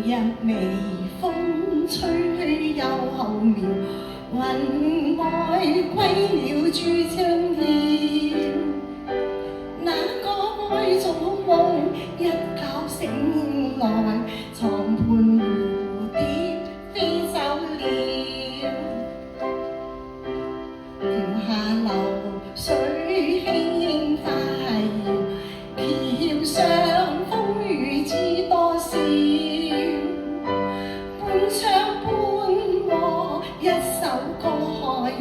日微風吹又候苗，雲外歸鳥駐窗鳥。那個愛做夢，一覺醒來，床畔蝴蝶飛走了。橋下流水輕快搖，橋上風雨知多少。半唱半和一首歌謠，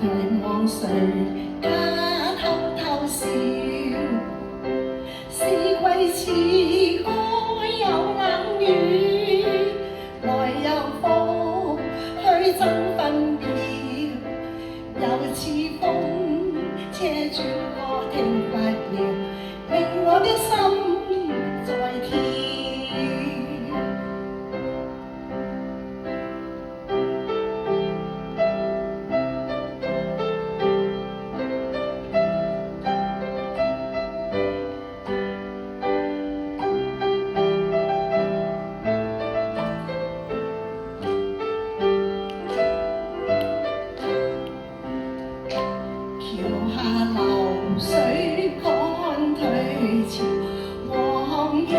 抬望誰家偷偷笑。四季似歌有冷雨，來又復去爭分秒。又似風車轉過停不了，令我的心在跳。橋下流水趕退潮，黃葉